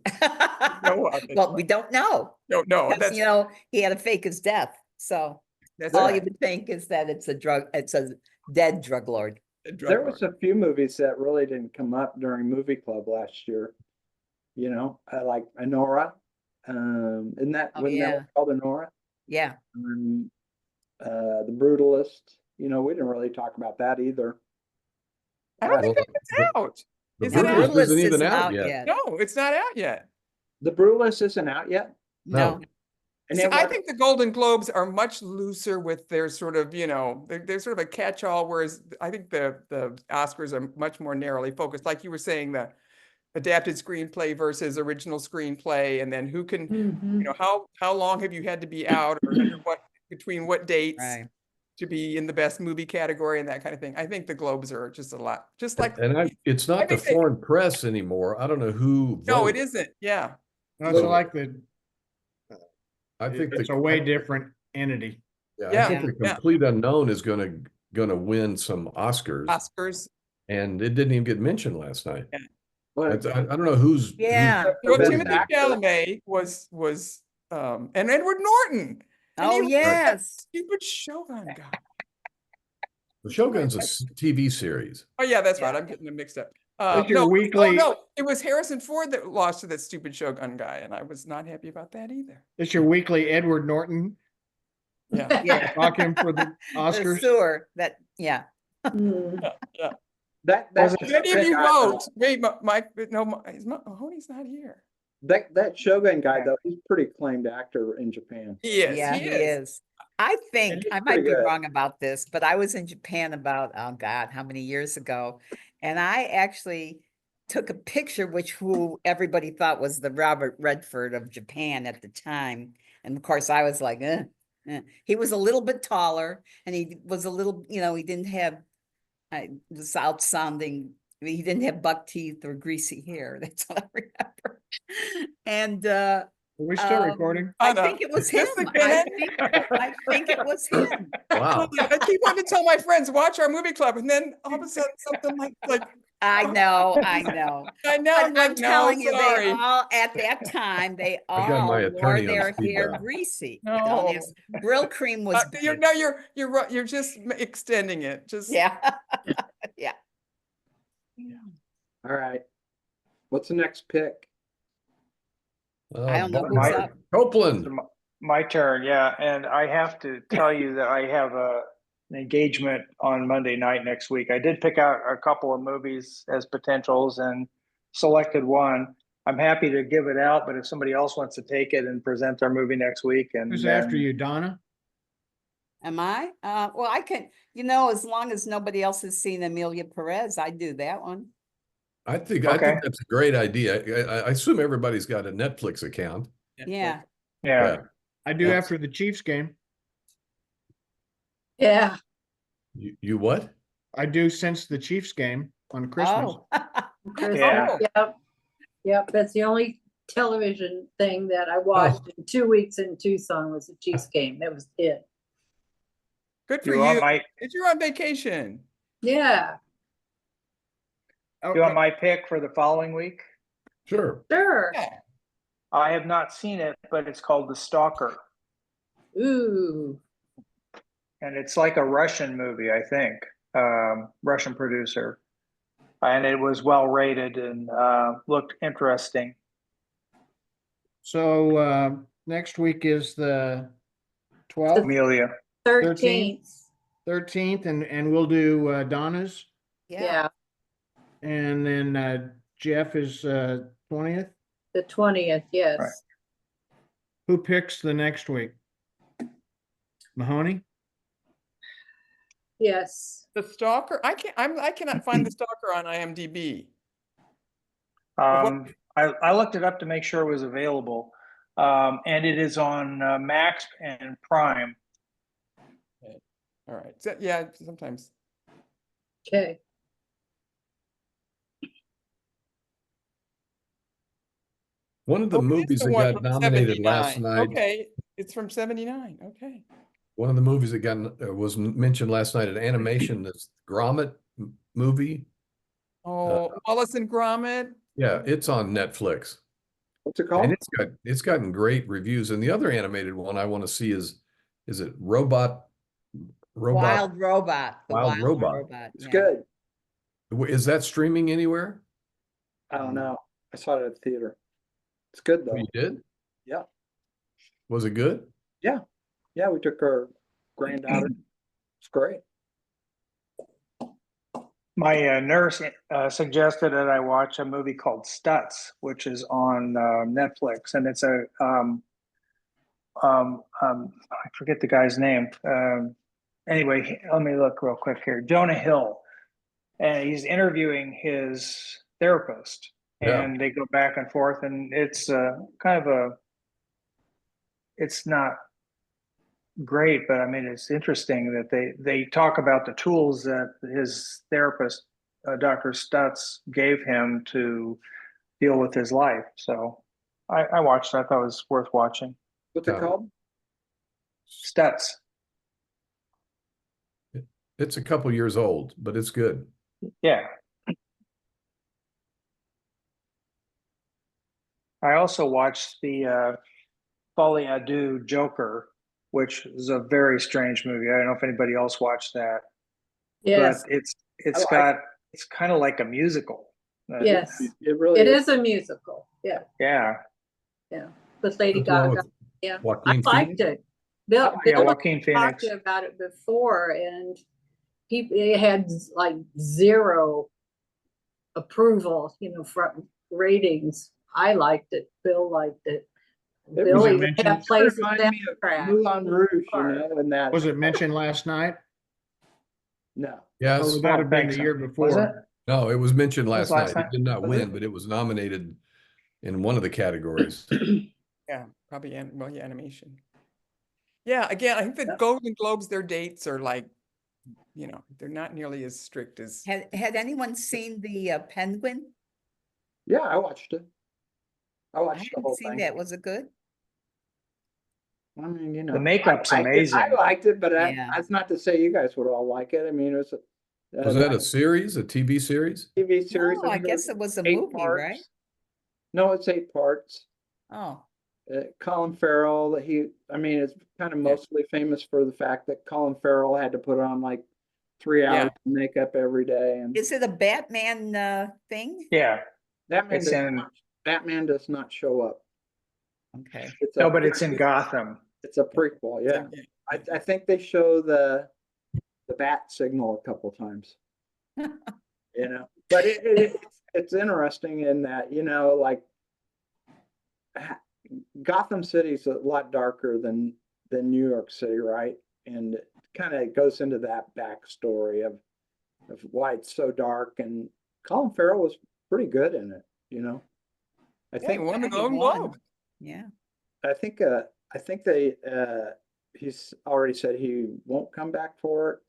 know of it. Well, we don't know. No, no, 'Cause, that's, you know, he had to fake his death. So that's all right. you would think is that it's a dead drug lord. A drug There lord. was a few movies that really didn't come up during movie club last year. You know, like Anora. Isn't that, Oh, wasn't yeah. that called Anora? Yeah. The Brutalist. You know, we didn't really talk about that either. I don't think Well, it's out. The Is it Brutalist out? isn't even isn't out yet. No, it's not out yet. The Brutalist isn't out yet. No. And See, it I was- think the Golden Globes are much looser with their sort of, you know, they're sort of a catch-all, whereas I think the Oscars are much more narrowly focused. Like you were saying, the adapted screenplay versus original screenplay, and then who can, you know, how long have you had to be out, or under what, between what dates Right. to be in the best movie category and that kind of thing. I think the Globes are just a lot, just like, And it's I not the think they- foreign press anymore. I don't know who no, it votes. isn't. Yeah. That's So- like the, I think it's a way different entity. I Yeah, think the yeah. Complete Unknown is gonna win some Oscars, Oscars. and it didn't even get mentioned last night. Yeah. But I don't know who's. Yeah. Well, Best Timothy actor. Chalamet was and Edward Norton. And he Oh, was that yes. stupid Shogun guy. The Shogun's a TV series. Oh yeah, that's right. Yeah. I'm getting them mixed up. That's your No, weekly- no, it was Harrison Ford that lost to that stupid Shogun guy, and I was not happy about that either. It's your weekly Edward Norton Yeah, Yeah. talking for the The Oscars. sewer that, yeah. yeah. that's Did any of you vote? Wait, Mike, no, Mahoney's not here. that Shogun guy though, he's a pretty acclaimed actor in Japan. He is. Yeah, he he is. is. I think, he's I might pretty be good. wrong about this, but I was in Japan about, oh God, how many years ago? And I actually took a picture, who everybody thought was the Robert Redford of Japan at the time. And of course I was like, He was a little bit taller, and he was a little, you know, he didn't have this out sounding, he didn't have buck teeth or greasy hair. That's what I remember. And Are we still um, recording? I Oh, no. think it was Is him. this the I Penn? think it was him. Wow. I keep wanting to tell my friends, watch our movie club, and then all of a sudden something like I know. I know. But I'm like, I'm telling no, you, sorry. they all, at that time, they I got my all wore attorney on their speed hair dial. greasy. No. Don't ask- Brill cream was You're big. no, you're right. You're just extending it. Just Yeah. Yeah. All right. What's the next pick? I don't know Bob who's my- up. Copeland. My turn, yeah, and I have to tell you that I have an engagement on Monday night next week. I did pick out a couple of movies as potentials and selected one. I'm happy to give it out, but if somebody else wants to take it and present their movie next week, and Who's then- after you, Donna? Am I? Well, I can, you know, as long as nobody else has seen Amelia Perez, I'd do that one. I think Okay. that's a great idea. I assume everybody's got a Netflix account. Yeah. Yeah, I do Yeah. after the Chiefs game. Yeah. You what? I do since the Chiefs game on Christmas. Oh. Yeah. Yep. Yep. That's the only television thing that I watched in 2 weeks in Tucson was the Chiefs game. That was it. good for you want you. my You're on vacation. Yeah. Oh, you want my pick for the following week? Sure. Sure. Yeah. I have not seen it, but it's called The Stalker, Ooh. and it's like a Russian movie, I think, Russian producer, and it was well rated and looked interesting. So next week is the 12th, Amelia. 13th. 13th, and we'll do Donna's, Yeah. and then Jeff is 20th. The 20th. Yes. Right. Who picks the next week? Mahoney? Yes. The Stalker, I cannot find the Stalker on IMDb. I looked it up to make sure it was available. And it is on Max and Prime. All right. So, yeah, sometimes. Okay. One of the Oh, it is movies the that one got from nominated last 79. night. Okay, it's from 79. Okay. One of the movies that was mentioned last night, an animation, this Gromit movie. Oh, Wallace and Gromit. Yeah, it's on Netflix. What's it called? And it's gotten great reviews. And the other animated one I want to see is it Robot? Wild Robot. The Wild Robot. It's yeah. good. Is that streaming anywhere? I don't know. I saw it at the theater. It's good Oh, though. you did? Yeah. Was it good? Yeah, we took our granddaughter. It's great. My nurse suggested that I watch a movie called Stutz, which is on Netflix, and it's I forget the guy's name. Anyway, let me look real quick here. Jonah Hill, and he's interviewing his therapist, Yeah. and they go back and forth, and it's it's not great, but I mean, it's interesting that they talk about the tools that his therapist, Dr. Stutz, gave him to deal with his life. So I watched it. I thought it was worth watching. What's it called? Stutz. It's a couple years old, but it's good. Yeah. I also watched the Folie à Deux Joker, which is a very strange movie. I don't know if anybody else watched that. Yes. But it's kind of like a musical. Yes. It really It is a musical. Yeah. Yeah. Yeah. With Lady What's wrong Gaga. with Yeah. Joaquin I liked Phoenix? it. Bill, Yeah, Bill Joaquin talked Phoenix. about it before, and he had like zero approval, from ratings. I liked it. Bill liked it. It Bill was even mentioned- had places reminded that me of track. Moulin Rouge, and that. Was it mentioned last night? No. Yes. Or would that have been the Thanks. year Was before? it? No, it was mentioned It was last last night. It night? did not Was win, it? but it was nominated in one of the categories. Yeah, probably animation. Yeah, again, I think the Golden Globes, their dates are like, they're not nearly as strict as. Had anyone seen the Penguin? Yeah, I watched it. I I watched the haven't whole seen thing. that. Was it good? I mean, The makeup's I liked it. amazing. I liked it, but Yeah. that's not to say you guys would all like it. I mean, it was Was that a series, a TV series? TV series? No, I think guess it was a 8 movie, parts. right? No, it's 8 parts. Oh, Colin Farrell, it's kind of mostly famous for the fact that Colin Farrell had to put on like 3 hours of makeup every day, and is it a Batman thing? Yeah. Batman does not show up. Okay. No, but it's in Gotham. It's a prequel, yeah. I think they show the bat signal a couple times. But it's interesting in that, like Gotham City is a lot darker than New York City, right? And it kind of goes into that backstory of why it's so dark. And Colin Farrell was pretty good in it, I He think won the he Golden won. Globe. Yeah. I think they he's already said he won't come back for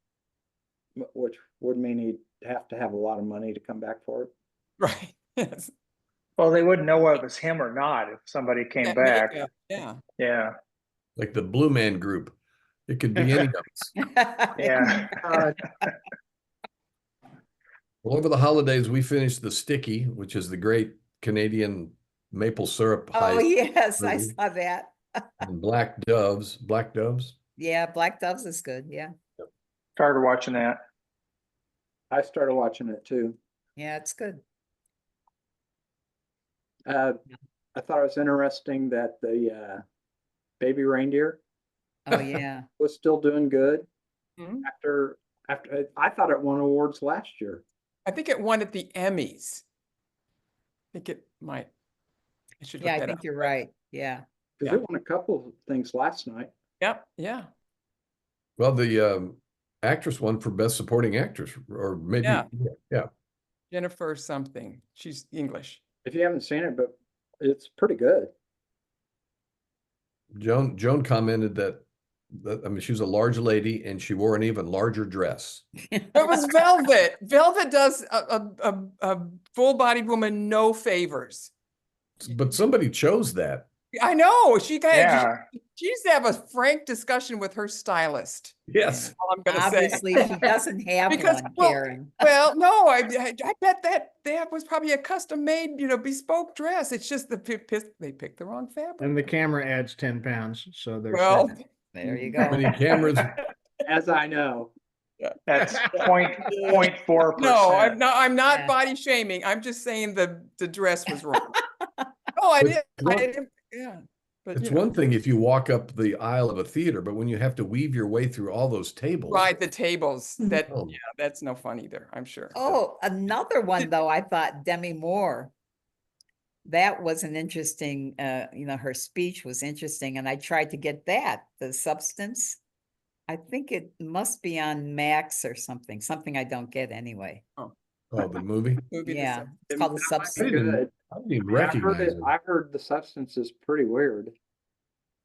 it, which would mean he'd have to have a lot of money to come back for it. Right. Yes. Well, they wouldn't know whether it was him or not if somebody came That back. makeup, yeah. Yeah. Like the Blue Man Group. It could be any of us. Yeah. Well, over the holidays, we finished The Sticky, which is the great Canadian maple syrup Oh, heist, yes, I movie. saw that. and Black Doves. Black Doves? Yeah, Black Doves is good. Yeah. Started watching that. I started watching it too. Yeah, it's good. I thought it was interesting that the baby reindeer Oh, yeah. was still doing good Mhm. after I thought it won awards last year. I think it won at the Emmys. I think it might. I should look Yeah, I that think up. you're right. Yeah. Because Yeah. it won a couple of things last night. Yep. Yeah. Well, the actress won for best supporting actress, or maybe Yeah. yeah. Jennifer something. She's English. If you haven't seen it, but it's pretty good. Joan commented that I mean, she was a large lady and she wore an even larger dress. It was Velvet. Velvet does a full-bodied woman no favors. But somebody chose that. I know she Yeah. she used to have a frank discussion with her stylist. Yes. That's all I'm gonna say. Obviously, she doesn't have Because, one, well, Karen. Well, no, I bet that was probably a custom made, bespoke dress. It's just they picked the wrong fabric. And the camera adds 10 pounds. So there's Well, that. There you How go. many cameras? As I know. That's 0.4%. no, I'm not Yeah. body shaming. I'm just saying the dress was wrong. Oh, I But didn't. Yeah. But It's one thing if you walk up the aisle of a theater, but when you have to weave your way through all those tables. right, the tables. Oh. That's no fun either, I'm sure. Oh, another one though, I thought Demi Moore. That was an interesting, her speech was interesting, and I tried to get that, the substance. I think it must be on Max or something I don't get anyway. Oh, the movie? Movie, Yeah, it's called The That might be Substance. good. I didn't even I heard recognize it. it. I heard The Substance is pretty weird.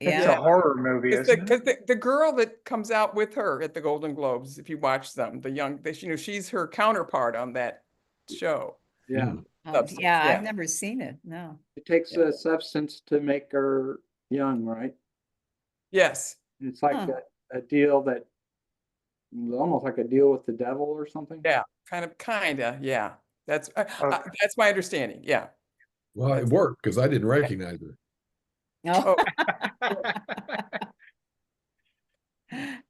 It's Yeah, a horror movie, isn't it? Because the girl that comes out with her at the Golden Globes, if you watch them, she's her counterpart on that show. Yeah. Hmm. Substance, yeah, yeah. I've never seen it, no. It takes a substance to make her young, right? Yes. It's like Huh. a deal that almost like a deal with the devil or something. Yeah. Kinda. Yeah. That's Okay. that's my understanding. Yeah. Well, it worked because I didn't recognize her. No.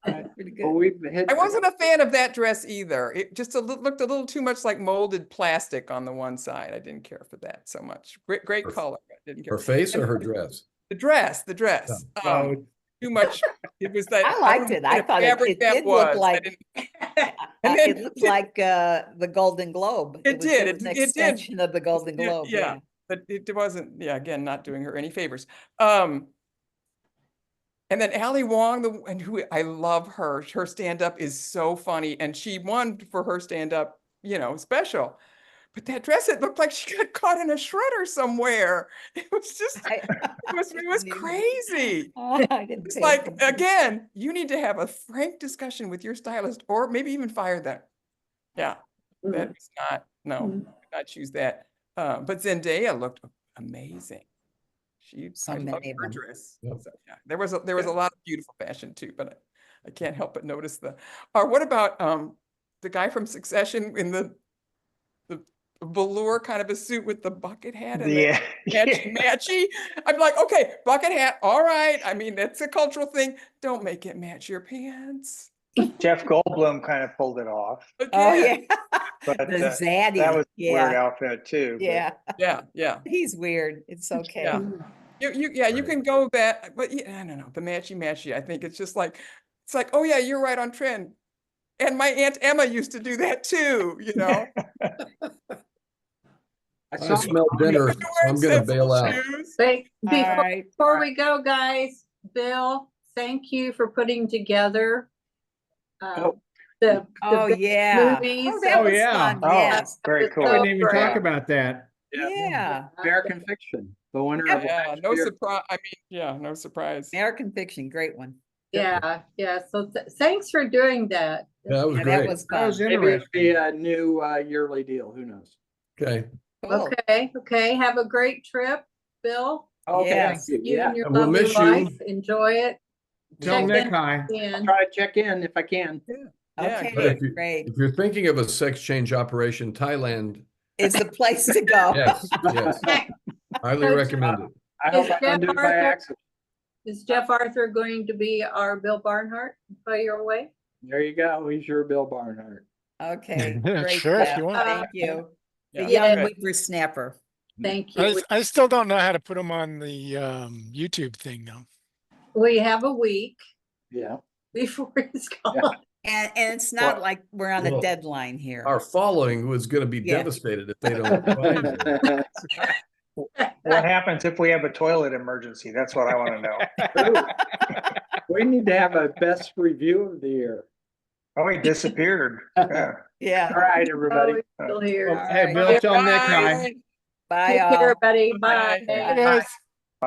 Right. Pretty Well, good. we've hit. I wasn't a fan of that dress either. It just looked a little too much like molded plastic on the one side. I didn't care for that so much. Great Her- color. I didn't care. Her face or And her dress? The dress. Oh, Too much. It was that. I liked it. I thought it did look like, And it then looked like the Golden Globe. It was did, just an it did. extension of the Golden Yeah, Globe, yeah. yeah. But it wasn't, again, not doing her any favors. And then Ali Wong, and who I love her stand-up is so funny, and she won for her stand-up, special. But that dress, it looked like she got caught in a shredder somewhere. It was just, it was crazy. I didn't It's pay like, attention. again, you need to have a frank discussion with your stylist, or maybe even fire them. Yeah, that's no, not choose that. But Zendaya looked amazing. I So loved many of her them. dress. So, yeah, there was a lot of beautiful fashion too, but I can't help but notice or what about the guy from Succession in the velour kind of a suit with the bucket hat and Yeah. the matchy? I'm like, okay, bucket hat, all right. I mean, that's a cultural thing. Don't make it match your pants. Jeff Goldblum kind of pulled it off, Oh, Again. yeah. but The zaddy. that was a weird Yeah, outfit too. but- yeah. Yeah. He's weird. It's okay. Yeah. You can go that, but I don't know, the matchy. I think it's just like, oh yeah, you're right on trend. And my Aunt Emma used to do that too, I I saw smell dinner, so I'm gonna bail out. All right. Before we go, guys, Bill, thank you for putting together Oh. the Oh, big yeah. movies. Oh, that Oh, was yeah. fun, Oh, yes. very cool. I didn't even great. talk about that. Yeah, American Fiction, the winner of Yeah, last no year. surprise. I mean, yeah, no surprise. American Fiction, great one. Yeah. So thanks for doing that. Yeah, that was Yeah, that great. was That was fun. Maybe it'll be interesting. a new yearly deal. Who knows? Okay. Cool. Okay. Have a great trip, Bill. Okay, Yes. thank you. You Yeah, and your And we'll lovely miss you. wife. Enjoy it. Tell Check Nick in hi. again. try to check in if I can. Yeah, Okay, But good. great. if you're thinking of a sex change operation, Thailand, It's the place to go. yes, highly recommend it. I hope Is I don't Jeff do it by Arthur- accident. Is Jeff Arthur going to be our Bill Barnhart by your way? There you go. He's your Bill Barnhart. Okay, Yeah, great. sure, if Jeff. you want. Thank you. The Yeah, young good. whippersnapper. Thank you. I still don't know how to put them on the YouTube thing though. We have a week Yeah. before it's gone. Yeah. And it's not Well- like we're on a well, deadline here. Our following was going to be Yeah. devastated if they don't find it. What happens if we have a toilet emergency? That's what I want to know. We need to have a best review of the year. Oh, he disappeared. Yeah. Yeah. All right, everybody. Oh, he's still here. Well, hey, right. Bill, till next Bye. time. Bye, Take care, all. everybody. Bye. Bye. Hey, guys.